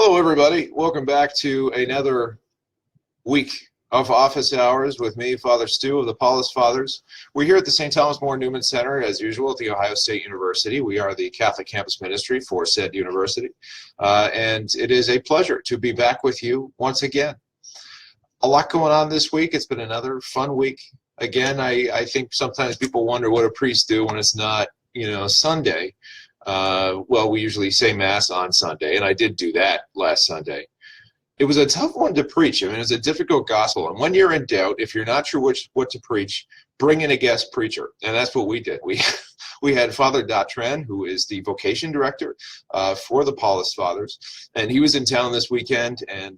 Hello, everybody. Welcome back to another week of office hours with me, Fr Stu of the Paulist Fathers. We're here at the St. Thomas More Newman Center, as usual, at The Ohio State University. We are the Catholic campus ministry for said university, and it is a pleasure to be back with you once again. A lot going on this week. It's been another fun week. Again, I think sometimes people wonder what a priest do when it's not, Sunday. Well, we usually say Mass on Sunday, and I did do that last Sunday. It was a tough one to preach. I mean, it's a difficult gospel. And when you're in doubt, if you're not sure what to preach, bring in a guest preacher. And that's what we did. We had Father Datran, who is the vocation director for the Paulist Fathers. And he was in town this weekend, and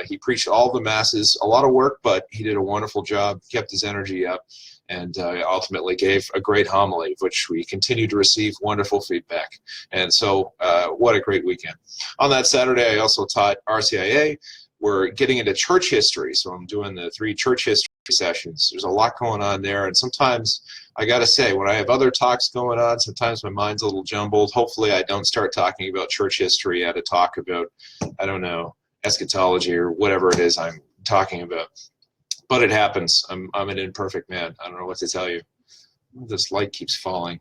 he preached all the Masses. A lot of work, but he did a wonderful job, kept his energy up, and ultimately gave a great homily, which we continue to receive wonderful feedback. And so what a great weekend. On that Saturday, I also taught RCIA. We're getting into church history, so I'm doing the 3 church history sessions. There's a lot going on there, and sometimes, I gotta say, when I have other talks going on, sometimes my mind's a little jumbled. Hopefully I don't start talking about church history at a talk about, I don't know, eschatology or whatever it is I'm talking about. But it happens. I'm an imperfect man. I don't know what to tell you. This light keeps falling.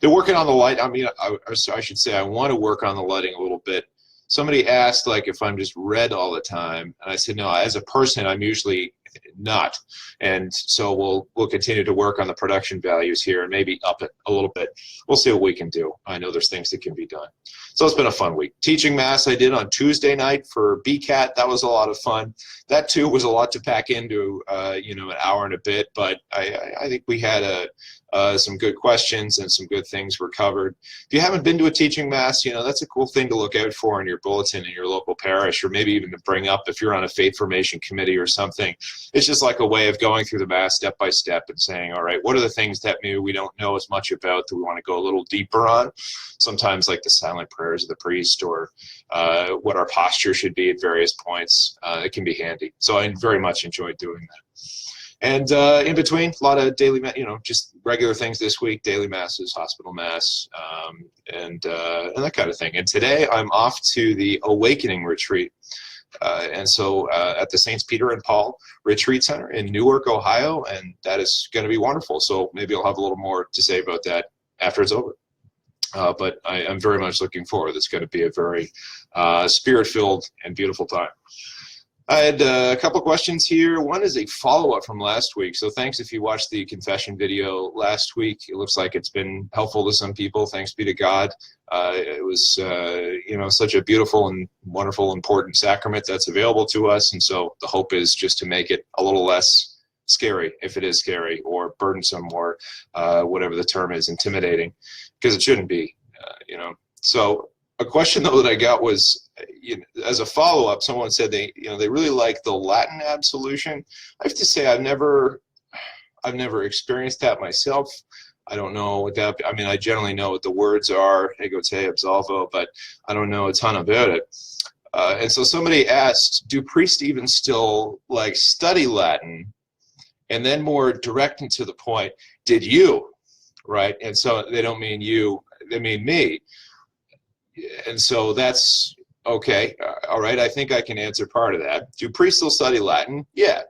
They're working on the light. I mean, I should say I want to work on the lighting a little bit. Somebody asked, like, if I'm just red all the time, and I said, no, as a person, I'm usually not. And so we'll continue to work on the production values here and maybe up it a little bit. We'll see what we can do. I know there's things that can be done. So it's been a fun week. Teaching Mass I did on Tuesday night for BCAT. That was a lot of fun. That, too, was a lot to pack into, an hour and a bit. But I think we had some good questions and some good things were covered. If you haven't been to a teaching Mass, that's a cool thing to look out for in your bulletin in your local parish, or maybe even to bring up if you're on a faith formation committee or something. It's just like a way of going through the Mass step by step and saying, all right, what are the things that maybe we don't know as much about that we want to go a little deeper on? Sometimes like the silent prayers of the priest, or what our posture should be at various points. It can be handy. So I very much enjoyed doing that. And in between, a lot of daily, just regular things this week, daily Masses, hospital Mass, and that kind of thing. And today I'm off to the Awakening Retreat. And so at the Saints Peter and Paul Retreat Center in Newark, Ohio, and that is going to be wonderful. So maybe I'll have a little more to say about that after it's over. But I'm very much looking forward. It's going to be a very spirit-filled and beautiful time. I had a couple questions here. One is a follow-up from last week. So thanks if you watched the confession video last week. It looks like it's been helpful to some people. Thanks be to God. It was, such a beautiful and wonderful, important sacrament that's available to us. And so the hope is just to make it a little less scary, if it is scary, or burdensome, or whatever the term is, intimidating, because it shouldn't be, So a question, though, that I got was, as a follow-up, someone said they really like the Latin absolution. I have to say I've never experienced that myself. I don't know what that. I mean, I generally know what the words are, ego te, absolvo, but I don't know a ton about it. And so somebody asked, do priests even still study Latin? And then more direct and to the point, did you, right? And so they don't mean you, they mean me. And so that's okay. All right. I think I can answer part of that. Do priests still study Latin? Yeah.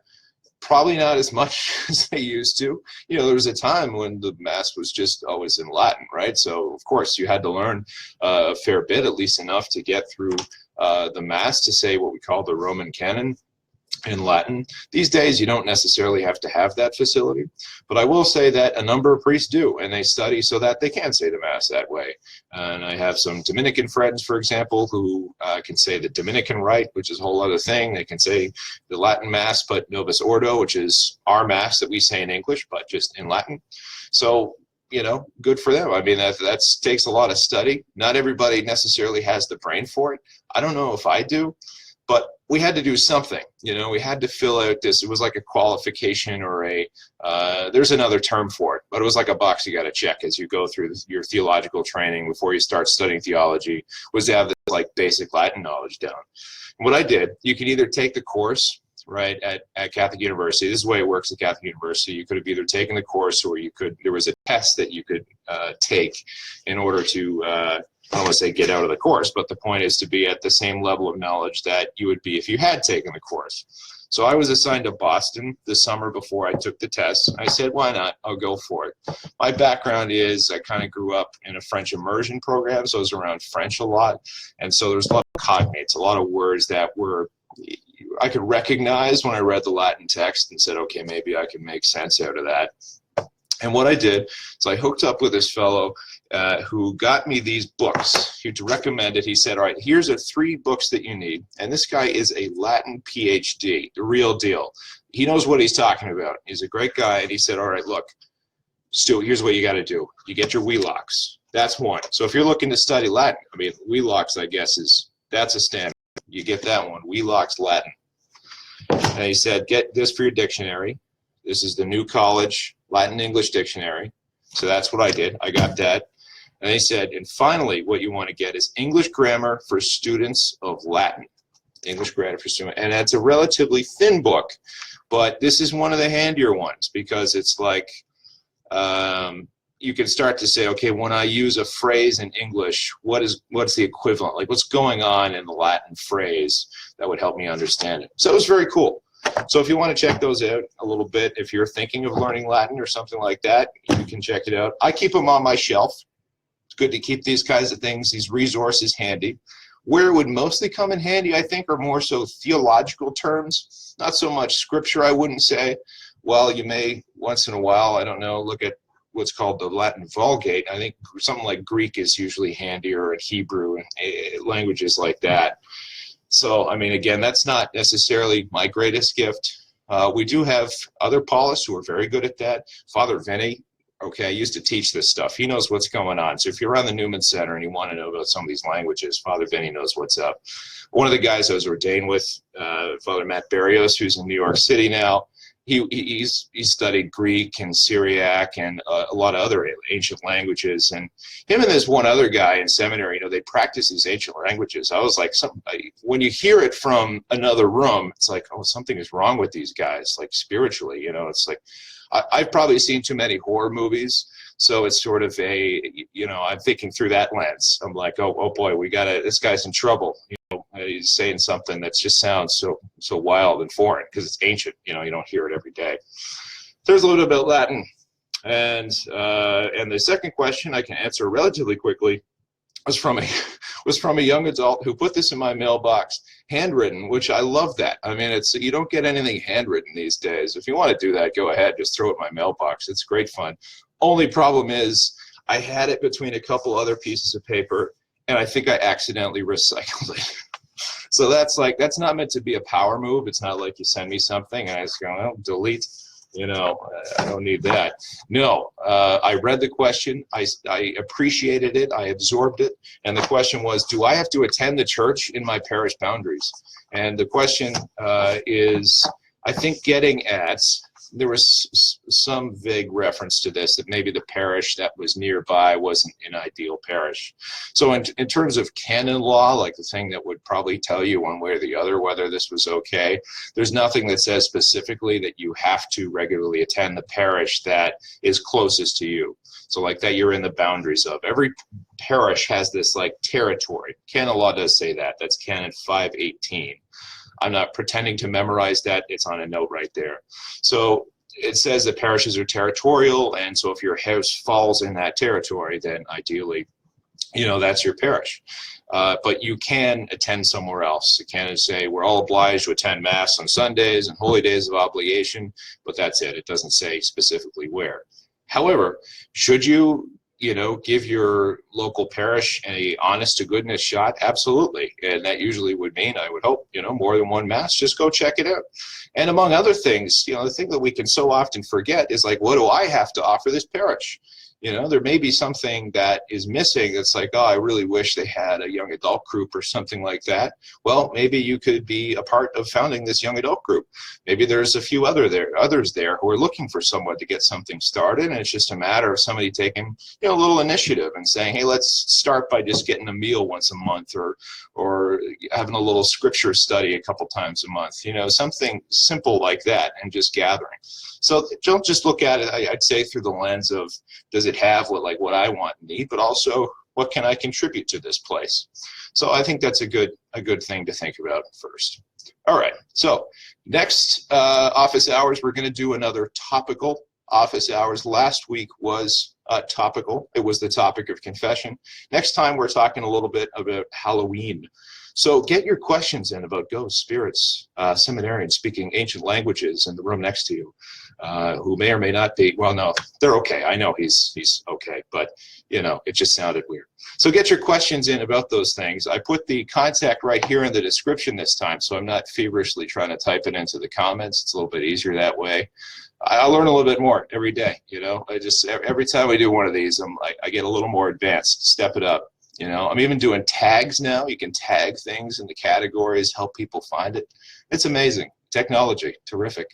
Probably not as much as they used to. There was a time when the Mass was just always in Latin, right? So, of course, you had to learn a fair bit, at least enough to get through the Mass to say what we call the Roman canon in Latin. These days, you don't necessarily have to have that facility, but I will say that a number of priests do, and they study so that they can say the Mass that way. And I have some Dominican friends, for example, who can say the Dominican Rite, which is a whole other thing. They can say the Latin Mass, but Novus Ordo, which is our Mass that we say in English, but just in Latin. So, good for them. I mean, that takes a lot of study. Not everybody necessarily has the brain for it. I don't know if I do. But we had to do something, we had to fill out this. It was like a qualification or there's another term for it, but it was like a box you got to check as you go through your theological training before you start studying theology, was to have this basic Latin knowledge down. And what I did, you can either take the course, right, at Catholic University. This is the way it works at Catholic University. You could have either taken the course, or there was a test that you could take in order to I don't want to say get out of the course, but the point is to be at the same level of knowledge that you would be if you had taken the course. So I was assigned to Boston the summer before I took the test. I said, why not? I'll go for it. My background is I kind of grew up in a French immersion program, so I was around French a lot. And so there's a lot of cognates, a lot of words that I could recognize when I read the Latin text and said, okay, maybe I can make sense out of that. And what I did is I hooked up with this fellow who got me these books. He recommended, he said, all right, here's the 3 books that you need. And this guy is a Latin PhD, the real deal. He knows what he's talking about. He's a great guy. And he said, all right, look, Stu, here's what you got to do. You get your Wheelocks. That's one. So if you're looking to study Latin, I mean, Wheelocks, I guess, that's a standard. You get that one, Wheelocks Latin. And he said, get this for your dictionary. This is the New College Latin English Dictionary. So that's what I did. I got that. And they said, and finally, what you want to get is English Grammar for Students of Latin. English Grammar for Students. And that's a relatively thin book, but this is one of the handier ones because it's like you can start to say, okay, when I use a phrase in English, what's the equivalent? Like what's going on in the Latin phrase that would help me understand it? So it was very cool. So if you want to check those out a little bit, if you're thinking of learning Latin or something like that, you can check it out. I keep them on my shelf. It's good to keep these kinds of things, these resources handy. Where it would mostly come in handy, I think, are more so theological terms, not so much scripture, I wouldn't say. Well, you may, once in a while, I don't know, look at what's called the Latin Vulgate. I think something like Greek is usually handier, and Hebrew, and languages like that. So, I mean, again, that's not necessarily my greatest gift. We do have other Paulists who are very good at that. Father Vinny, okay, used to teach this stuff. He knows what's going on. So if you're around the Newman Center and you want to know about some of these languages, Father Vinny knows what's up. One of the guys I was ordained with, Father Matt Barrios, who's in New York City now, he studied Greek and Syriac and a lot of other ancient languages. And him and this one other guy in seminary, you know, they practice these ancient languages. I was like, when you hear it from another room, it's like, oh, something is wrong with these guys, like spiritually, you know. It's like, I've probably seen too many horror movies. So it's sort of I'm thinking through that lens. I'm like, oh boy, this guy's in trouble. You know, he's saying something that just sounds so wild and foreign because it's ancient. You know, you don't hear it every day. There's a little bit about Latin. And the second question I can answer relatively quickly was from a young adult who put this in my mailbox, handwritten, which I love that. I mean, you don't get anything handwritten these days. If you want to do that, go ahead, just throw it in my mailbox. It's great fun. Only problem is I had it between a couple other pieces of paper, and I think I accidentally recycled it. So that's not meant to be a power move. It's not like you send me something and I just go, well, delete. You know, I don't need that. No, I read the question. I appreciated it. I absorbed it. And the question was, do I have to attend the church in my parish boundaries? And the question is, I think, getting at, there was some vague reference to this, that maybe the parish that was nearby wasn't an ideal parish. So in terms of canon law, like the thing that would probably tell you one way or the other whether this was okay, there's nothing that says specifically that you have to regularly attend the parish that is closest to you. So like that you're in the boundaries of. Every parish has this like territory. Canon law does say that. That's Canon 518. I'm not pretending to memorize that. It's on a note right there. So it says that parishes are territorial, and so if your house falls in that territory, then ideally, you know, that's your parish. But you can attend somewhere else. You can say we're all obliged to attend Mass on Sundays and holy days of obligation, but that's it. It doesn't say specifically where. However, should you give your local parish a honest to goodness shot? Absolutely. And that usually would mean, I would hope, more than one Mass. Just go check it out. And among other things, the thing that we can so often forget is like, what do I have to offer this parish? There may be something that is missing that's like, oh, I really wish they had a young adult group or something like that. Well, maybe you could be a part of founding this young adult group. Maybe there's a few others there who are looking for someone to get something started, and it's just a matter of somebody taking a little initiative and saying, hey, let's start by just getting a meal once a month, or having a little scripture study a couple times a month, something simple like that, and just gathering. So don't just look at it, I'd say, through the lens of, does it have what I want and need, but also, What can I contribute to this place? So I think that's a good thing to think about first. All right, so next office hours, we're going to do another topical office hours. Last week was topical. It was the topic of confession. Next time, we're talking a little bit about Halloween. So get your questions in about ghosts, spirits, seminarians speaking ancient languages in the room next to you, who may or may not be, well, no, they're okay. I know he's okay, but, you know, it just sounded weird. So get your questions in about those things. I put the contact right here in the description this time, so I'm not feverishly trying to type it into the comments. It's a little bit easier that way. I learn a little bit more every day, you know. Every time I do one of these, I get a little more advanced, step it up. You know, I'm even doing tags now. You can tag things in the categories, help people find it. It's amazing. Technology, terrific.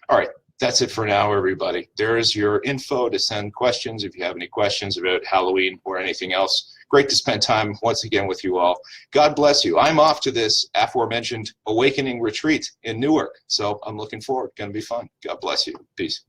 All right, that's it for now, everybody. There's your info to send questions if you have any questions about Halloween or anything else. Great to spend time once again with you all. God bless you. I'm off to this aforementioned Awakening Retreat in Newark, so I'm looking forward. Going to be fun. God bless you. Peace.